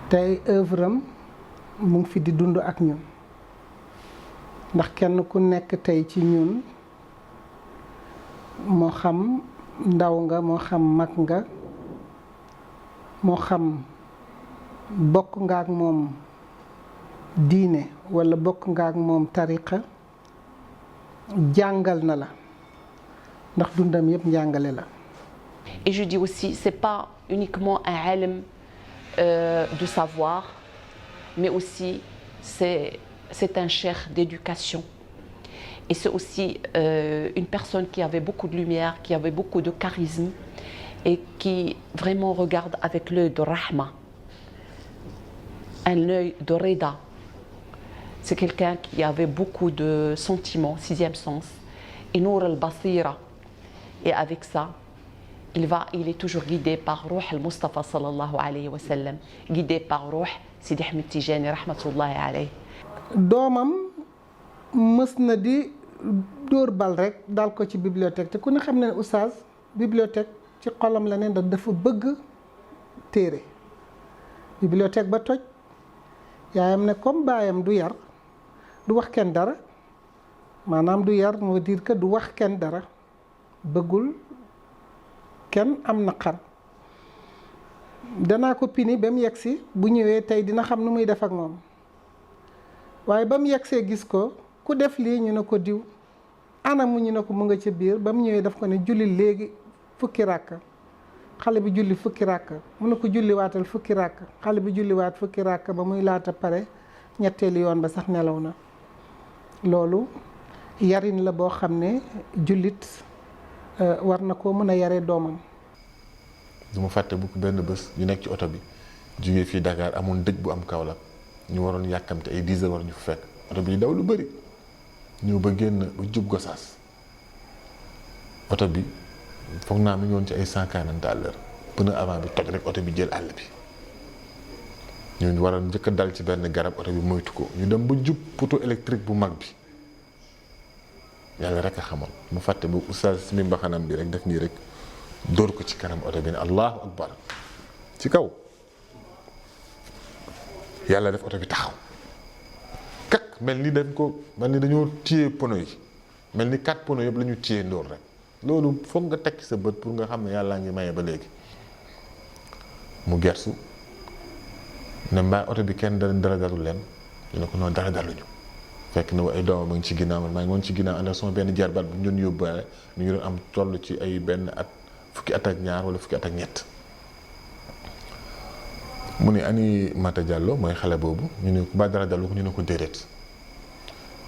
tey œuvre am mu ngi fi di dund ak ñun ndax kenn ku nekk tey ci ñun moo xam ndaw nga moo xam mag nga moo xam bokk nga ak moom diine wala bokk nga ak moom tariqa jàngal na la ndax dundam yëpp njàngale la. Et je dis aussi, c'est pas uniquement un alim de savoir, mais aussi c'est un cheikh d'éducation. Et c'est aussi une personne qui avait beaucoup de lumière, qui avait beaucoup de charisme et qui vraiment regarde avec l'œil de Rahma, un œil de Reda. C'est quelqu'un qui avait beaucoup de sentiments, sixième sens, et Nour al-Basira. Et avec ça, il est toujours guidé par Ruh al-Mustafa sallallahu alayhi wa sallam, guidé par Ruh Sidi Ahmed Tijani rahmatullahi alayhi. doomam mës na di dóor bal rek daal ko ci bibliothèque te ku ne xam ne oustaz bibliothèque ci xolam la ne ndax dafa bëgg téere bibliothèque ba toj yaayam ne comme baayam du yar du wax kenn dara maanaam du yar moo dire que du wax kenn dara bëggul kenn am naqar danaa ko pini ba mu yegsi bu ñëwee tey dina xam nu muy def ak moom waaye ba mu yegsee gis ko ku def lii ñu ne ko diw anamu ñu ne ko mu nga ca biir ba mu ñëwee daf ko ne julli léegi fukki ràkk xale bi julli fukki ràkk mu ne ko julli waatal fukki ràkk xale bi julli waat fukki ràkk ba muy laata pare ñetteelu yoon ba sax nelaw na loolu yarin la boo xam ne jullit war na koo mën a yare doomam. du ma fàtte bu benn bés ñu nekk ci oto bi jógee fii Dakar amoon dëj bu am Kaolack ñu waroon yàkkamte ay 10 heures war ñu fa fekk oto bi daw lu bëri ñëw ba génn ba jub Gosaas oto bi foog naa mi ngi woon ci ay 140 à l'heure pneu avant bi toj rek oto bi jël àll bi ñu war a njëkk a dal ci benn garab oto bi moytu ko ñu dem ba jub poteau électrique bu mag bi yàlla rek a xamoon mu fàtte ba oustaz mi mbaxanam bi rek def nii rek dóor ko ci kanam oto bi ne allahu akbar ci kaw yàlla def oto bi taxaw kak mel ni dañoo téye pono yi mel ni 4 pono yëpp la ñu téye ndóor rek loolu foog nga tekki sa bët pour nga xam ne yàllaa ngi maye ba léegi mu gersu ne mbaa oto bi kenn dara dalul leen ñu ne ko noonu dara daluñu fekk na ay doomam a ngi ci ginnaaw man maa ngi woon ci ginnaaw ànd ak sama benn jarbaat bu ñu doon yóbbaale ñu ngi doon am toll ci ay benn at fukki at ak ñaar wala fukki at ak ñett mu ne ani Mata Diallo mooy xale boobu ñu ne ba dara dalu ko ñu ne ko déedéet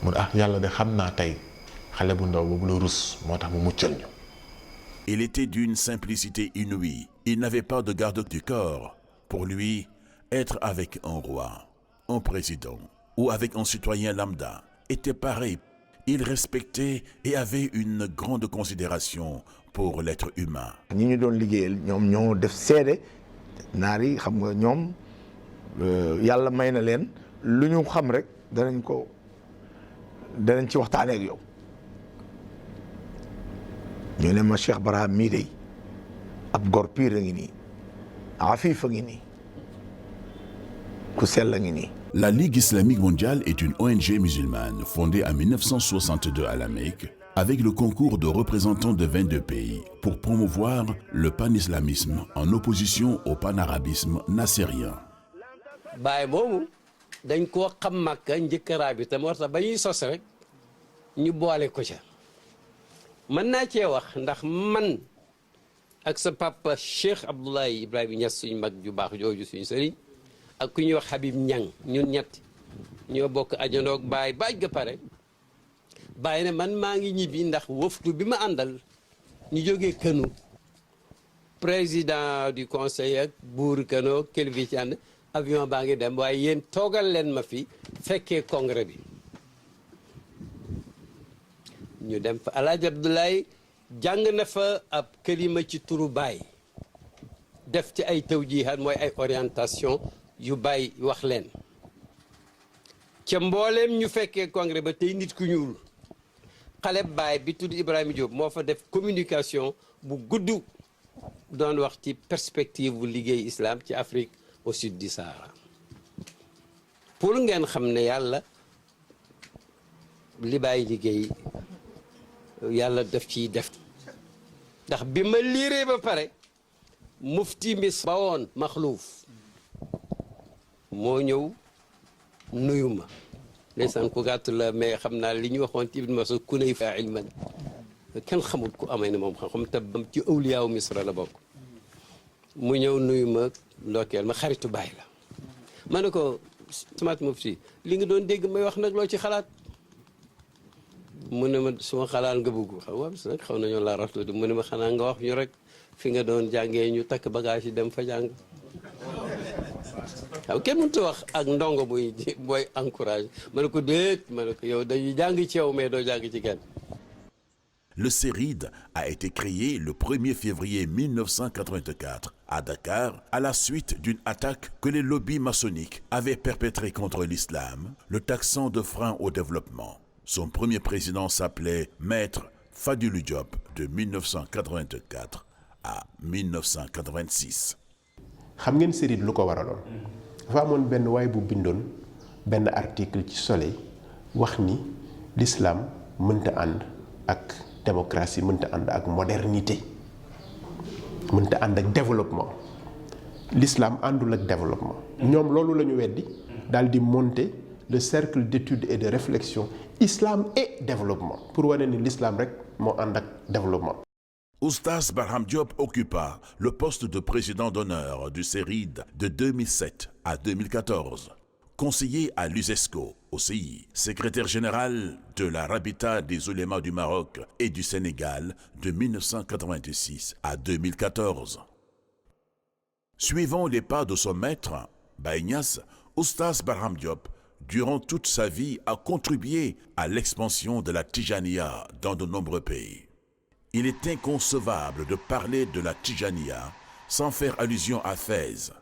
mu ne ah yàlla de xam naa tey xale bu ndaw boobu la rus moo tax mu muccal ñu. Il était d'une simplicité inouïe. Il n'avait pas de garde du corps. Pour lui, être avec un roi, un président ou avec un citoyen lambda était pareil. Il respectait et avait une grande considération pour l'être humain. ñi ñu doon liggéeyal ñoom ñoo def seede naar yi xam nga ñoom yàlla may na leen lu ñu xam rek danañ ci waxtaanee ak yow ñu ne ma Cheikh Barham mii de ab gor piir a ngi nii afif a ngi nii ku sell a ngi nii. La Ligue islamique mondiale est une ONG musulmane fondée en 1962 à la Mecque avec le concours de représentants de 22 pays pour promouvoir le panislamisme en opposition au panarabisme nassérien. baay boobu dañ koo xam Makka njëkk a raabita moo tax ba ñuy sos rek ñu boole ko ca mën naa cee wax ndax man ak sa papa Cheikh Abdoulaye Ibrahima Niass suñu mag ju baax jooju suñu sëriñ ak ku ñuy wax Habib Niang ñun ñett ñoo bokk ajandoog baay baaj ga pare bàyyi ne man maa ngi ñibbi ndax wëftu bi ma àndal ñu jógee Kano président du conseil ak buur Kano kilifa ci ànd avion baa ngi dem waaye yéen toogal leen ma fi fekkee congrès bi ñu dem fa Alaaji Abdoulaye jàng na fa ab kalima ci turu baay def ci ay tawjihaat mooy ay orientation yu baay wax leen ca mbooleem ñu fekkee congrès ba tey nit ku ñuul xale baay bi tudd Ibrahima Diop moo fa def communication bu gudd doon wax ci perspective bu liggéey islam ci Afrique au sud du Sahara pour ngeen xam ne yàlla li baay liggéey yàlla def ciy def ndax bi ma liiree ba pare mufti mis ba woon Maxluuf moo ñëw nuyu ma ndeysaan ku gàtt la mais xam naa li ñu waxoon ci Ibn Mas'ud ku ney fa ilman kenn xamul ku amee ne moom xam te bam ci awliyaaw Misra la bokk mu ñëw nuyu ma ndokkeel ma xaritu baay la ma ne ko samaat mufti li nga doon dégg may wax nag loo ci xalaat mu ne ma suma xalaat nga bëgg xam nga nag xaw nañoo laa rafetlu di mu ne ma xanaa nga wax ñu rek fi nga doon jàngee ñu takk bagage yi dem fa jàng waaw kenn mënut a wax ak ndongo booy encouragé ma ne ko déet ma ne ko yow dañuy jàng ci yow mais doo jàng ci kenn. Le CERID a été créé le 1er février 1984 à Dakar à la suite d'une attaque que les lobbies maçonniques avaient perpétrée contre l'islam, le taxant de frein au développement. Son premier président s'appelait Maître Fadilou Diop de 1984 à 1986. xam ngeen CERID lu ko waraloon dafa amoon benn waay bu bindoon benn article ci Soleil wax ni l'islam mënta ànd ak démocratie mënta ànd ak modernité mënta ànd ak développement l'islam àndul ak développement ñoom loolu la ñu weddi daal di monter le cercle d'études et de réflexion islam et développement pour wane ni l'islam rek moo ànd ak développement. Oustaz Barham Diop occupa le poste de président d'honneur du CERID de 2007 à 2014, conseiller à l'USESCO, OCI, secrétaire général de la Rabita des oulémas du Maroc et du Sénégal de 1986 à 2014. Suivant les pas de son maître, Baye Niass, Oustaz Barham Diop, durant toute sa vie, a contribué à l'expansion de la Tijaniya dans de nombreux pays. Il est inconcevable de parler de la Tijaniya sans faire allusion à Fès.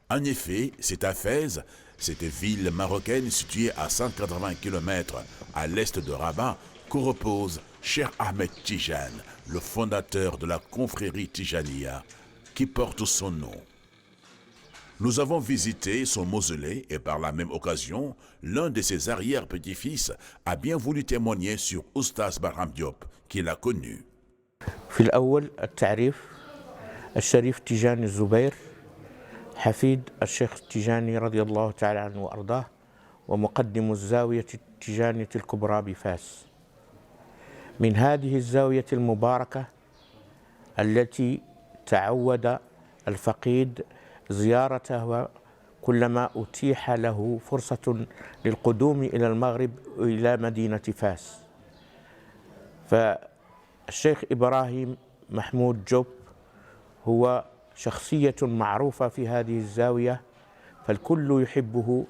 En effet, c'est à Fès, cette ville marocaine située à 180 km à l'est de Rabat, que repose Cheikh Ahmed Tijan, le fondateur de la confrérie Tijaniya, qui porte son nom. Nous avons visité son mausolée et par la même occasion, l'un de ses arrière-petits-fils a bien voulu témoigner sur Oustaz Barham Diop, qu'il a connu. في الأول التعريف الشريف تيجاني الزبير حفيد الشيخ تيجاني رضي الله تعالى عنه وأرضاه ومقدم الزاوية التيجانية الكبرى بفاس. من هذه الزاوية المباركة التي تعود الفقيد زيارتها كلما أتيح له فرصة للقدوم إلى المغرب إلى مدينة فاس. فالشيخ إبراهيم محمود جوب هو شخصية معروفة في هذه الزاوية، فالكل يحبه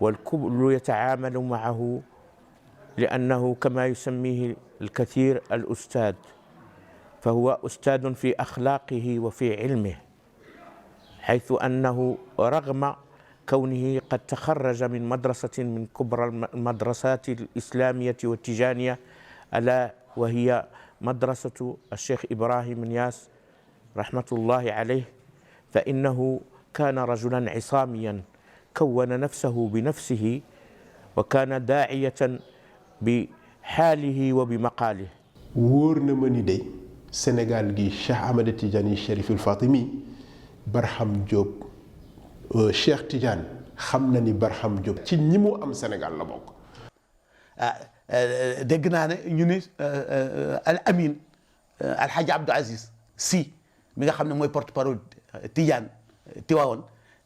والكل يتعامل معه لأنه كما يسميه الكثير الأستاذ، فهو أستاذ في أخلاقه وفي علمه، حيث أنه رغم كونه قد تخرج من مدرسة من كبرى المدرسات الإسلامية والتيجانية ألا وهي مدرسة الشيخ إبراهيم نياس رحمة الله عليه، فإنه كان رجلا عصاميا كون نفسه بنفسه وكان داعية بحاله وبمقاله. wóor ma ni de Sénégal gi Cheikh Ahmed Tidiane Chérif El Fatimi Barham Diop Cheikh Tidiane xam na ni Barham Diop ci ñi mu am Sénégal la bokk. dégg naa ne ñu ni Al Amin Alhaji Abdou Aziz Sy mi nga xam ne mooy porte-parole Tidiane Tiwaawoon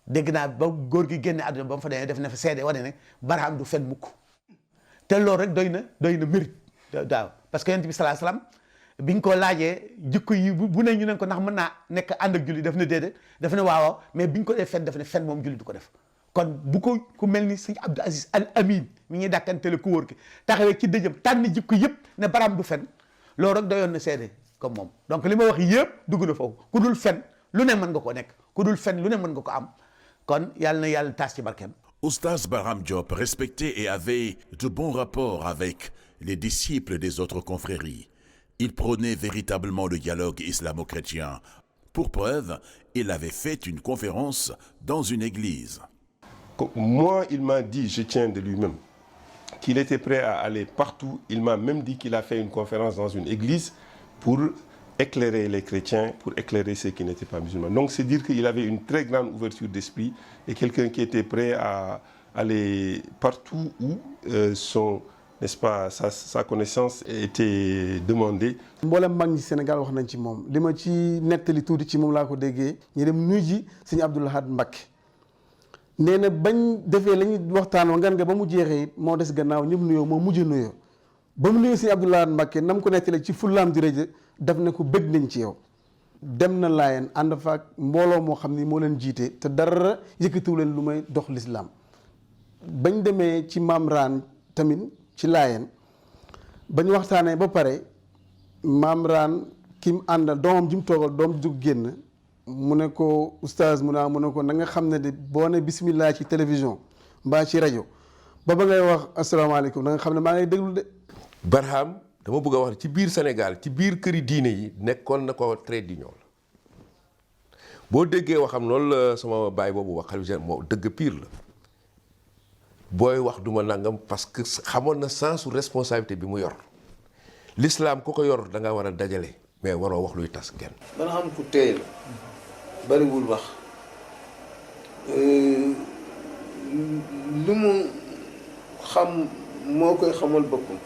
dégg naa ba góor gi génne àdduna ba mu fa demee def na fa seede wane ne Barham du fen mukk te loolu rek doy na mérite daaw parce que yonent bi salaa salaam biñ ko laajee jikko yi bu ne ñu ne ko ndax mën naa nekk ànd ak julli daf ne déedéet daf ne waaw mais biñ ko def fen daf ne fen moom julli du ko def kon bu ko ku mel ni sëñ Abdou Aziz Al Amin mi ñuy dàkkantele ku wóor ki taxawee ci dëjëm tànn jikko yëpp ne Barham du fen loolu rek doyoon na seede comme moom donc li ma wax yëpp dugg na foofu ku dul fen lu ne mën nga ko nekk ku dul fen lu ne mën nga ko am kon yàlla na yàlla taas ci barkeem. Oustaz Barham Diop respectait et avait de bons rapports avec les disciples des autres confréries. Il prônait véritablement le dialogue islamo-chrétien. Pour preuve, il avait fait une conférence dans une église. Moi, il m'a dit, je tiens de lui-même, qu'il était prêt à aller partout. Il m'a même dit qu'il a fait une conférence dans une église pour éclairer les chrétiens, pour éclairer ceux qui n'étaient pas musulmans. Donc c'est dire qu'il avait une très grande ouverture d'esprit et quelqu'un qui était prêt à aller partout où n'est-ce pas, sa connaissance était demandée. mboolem mag ñi Sénégal wax nañ ci moom li ma ci nettali tuuti ci moom laa ko déggee ñu dem nuyu ji sëñ Abdou Lahad Mbacké nee na bañ defee la ñuy waxtaan wa ngan nga ba mu jeexee moo des gannaaw ñëpp nuyoo moo mujj nuyoo ba mu nuyoo sëñ Abdou Lahad Mbacké nam ko nettali ci fullaam di rëj daf ne ko bëgg nañ ci yow dem na Laayeen ànd fa ak mbooloo moo xam ni moo leen jiite te dara yëkkatiwu leen lu may dox lislaam bañ demee ci Maam Raan tamit ci Laayeen bañ waxtaanee ba pare Maam Raan ki mu àndal doomam ji mu toogal doom jug génn mu ne ko oustaz mu ne ko na nga xam ne de boo ne bismillah ci télévision mbaa ci rajo ba ngay wax asalaamaaleykum na nga xam ne maa ngay déglu de. Barham dama bëgg a wax ci biir Sénégal ci biir këri diine yi nekkoon na ko très d'union la boo déggee waxam loolu la sama baay boobu wax xalifa moo dëgg pire la booy wax duma nangam parce que xamoon na sensu responsabilité bi mu yor l'islam ku ko yor da nga war a dajale mais waroo wax luy tas kenn. Barham ku teey la bariwul wax lu mu xam moo koy xamal boppam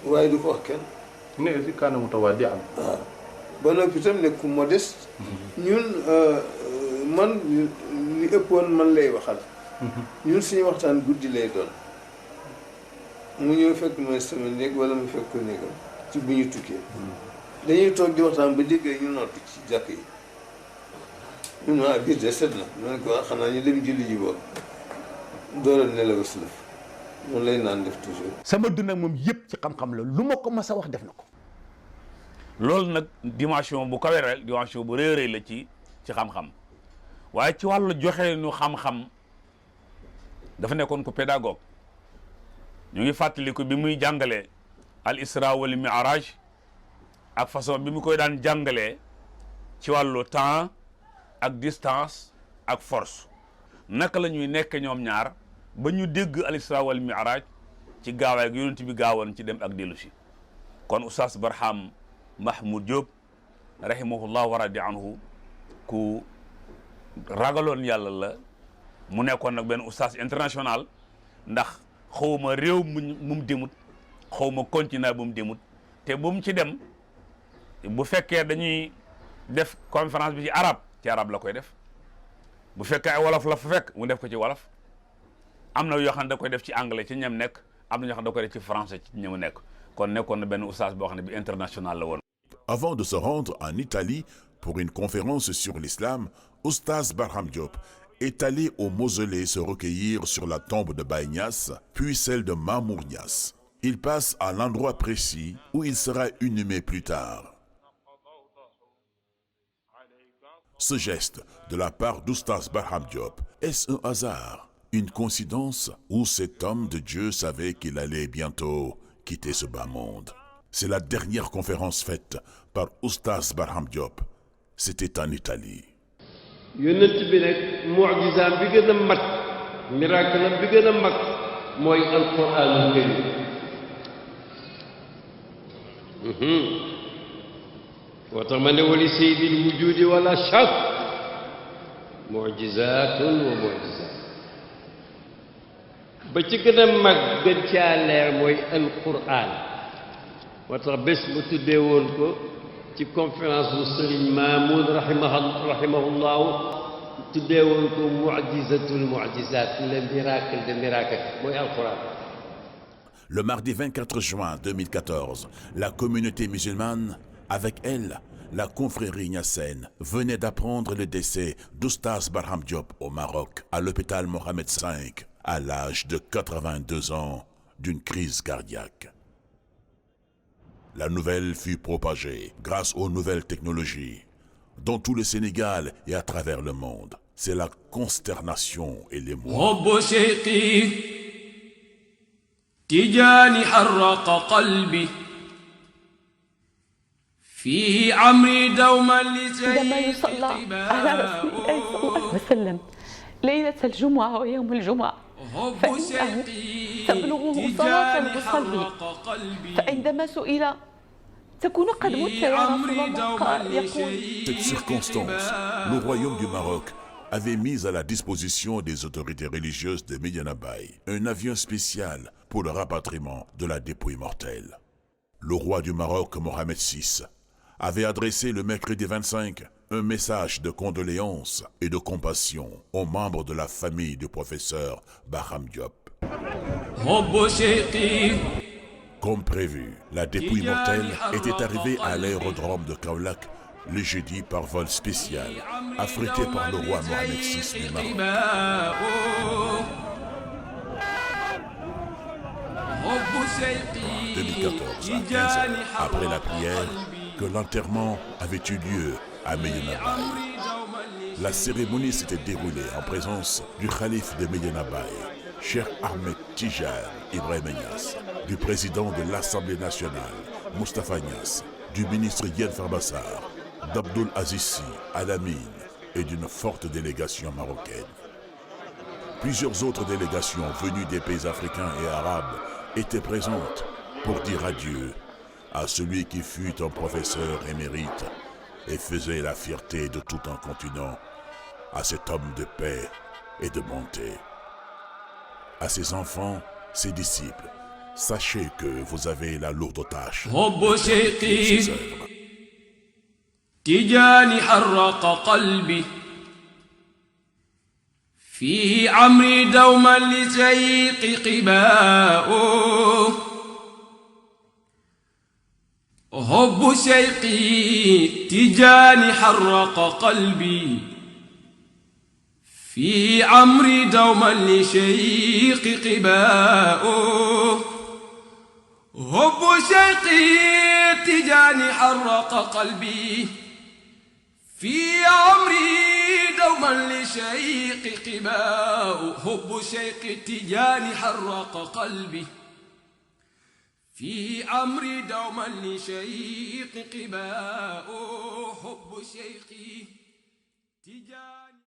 waaye du ko wax kenn. ne aussi kaana mutawaadi am. waaw ba noppi itam nekk ku modeste. ñun man li ëppoon man lay waxal. ñun suñu waxtaan guddi lay doon mu ñëw fekk ma sama néeg wala mu fekk ko néegam ci bu ñu tukkee dañuy toog di waxtaan ba déggee ñu noppi ci jàkk yi ñun waa biir de set na ma ne ko xanaa ñu dem julli ji boobu door a nelaw si lëf loolu lay naan def toujours. sama dund ak moom yëpp ci xam-xam la lu ma ko mas a wax def na ko. loolu nag dimension bu kawe la dimension bu rëy la ci xam-xam waaye ci wàllu joxe nu xam-xam dafa nekkoon ko pédagogue ñu ngi fàttaliku bi muy jàngalee al isra wal mi'raj ak façon bi mu koy daan jàngalee ci wàllu temps ak distance ak force naka la ñuy nekk ñoom ñaar ba ñu dégg al isra wal mi'raj ci gaawaay ak yonent bi gaawoon ci dem ak dellu si kon oustaz Barham Mahmoud Diop rahimahullah wa radi anhu ku ragaloon yàlla la mu nekkoon nag benn oustaz international ndax xawma réew mu demut xawma continent bu mu demut te bu mu ci dem bu fekkee dañuy def conférence bi ci arab la koy def bu fekkee ay wolof la fa fekk mu def ko ci wolof am na yoo xam ne da koy def ci anglais ci ñem nekk am na ñoo xam ne da koy def ci français ci ñemu nekk kon nekkoon na benn oustaz boo xam ne bi international la woon. Avant de se rendre en Italie pour une conférence sur l'islam, Oustaz Barham Diop est allé au mausolée se recueillir sur la tombe de Baye Niass, puis celle de Mamour Niass. Il passe à l'endroit précis où il sera inhumé plus tard. Ce geste de la part d'Oustaz Barham Diop, est-ce un hasard, une coïncidence, ou cet homme de Dieu savait qu'il allait bientôt quitter ce bas monde? C'est la dernière conférence faite par Oustaz Barham Diop. C'était en Italie. yonent bi nag mu'jizaam bi gën a mag miracle bi gën a mag mooy alquraanul karim moo tax ma ne wali sayyidil wujudi wala shak mu'jizaatun wa mu'jizaat ba ci gën a mag gën caa leer mooy alquraan moo tax bés mu tuddee woon ko ci conférence bu Sëriñ Maamoun rahimahullahu tuddee woon ko mu'jizatul mu'jizat, le miracle des miracles mooy alquran. Le mardi 24 juin 2014, la communauté musulmane, avec elle, la confrérie niassène, venait d'apprendre le décès d'Oustaz Barham Diop au Maroc, à l'hôpital Mohamed V, à l'âge de 82 ans, d'une crise cardiaque. La nouvelle fut propagée grâce aux nouvelles technologies dans tout le Sénégal et à travers le monde. C'est la consternation et l'émoi. تجاني حرق قلبي في عمري دوما عندما يصلى على رسول الله صلى الله عليه وسلم ليلة الجمعة ويوم الجمعة فإنه تبلغه صلاة المصلي فعندما سئل تكون قد مت يا رسول الله قال يقول Cette circonstance, le royaume du Maroc avait mis à la disposition des autorités religieuses de Médina Baye un avion spécial pour le rapatriement de la dépouille mortelle. Le roi du Maroc, Mohamed VI, avait adressé le mercredi 25 un message de condoléances et de compassion aux membres de la famille du professeur Barham Diop. Comme prévu, la dépouille mortelle était arrivée à l'aérodrome de Kaolack le jeudi par vol spécial, affrété par le roi Mohamed VI du Maroc. En 2014, à 15 heures, après la prière, que l'enterrement avait eu lieu à Médina Baye. La cérémonie s'était déroulée en présence du khalife de Médina Baye, Cheikh Ahmed Tijan Ibrahim Niass, du président de l'Assemblée nationale, Moustapha Niass, du ministre Yen Farbassar, d'Abdoul Azizi Al-Amin et d'une forte délégation marocaine. Plusieurs autres délégations venues des pays africains et arabes étaient présentes pour dire adieu à celui qui fut un professeur émérite et faisait la fierté de tout un continent, à cet homme de paix et de bonté. À ses enfants, ses disciples, sachez que vous avez la lourde tâche de ses œuvres. تجاني حرق قلبي في عمري دوما لسيق قباؤه حب شيقي تجاني حرق قلبي في عمري دوما لشيق قباء حب شيقي تجاني حرق قلبي في عمري دوما لشيق قباء حب شيقي تجاني حرق قلبي في عمري دوما لشيق قباء حب شيقي تجاني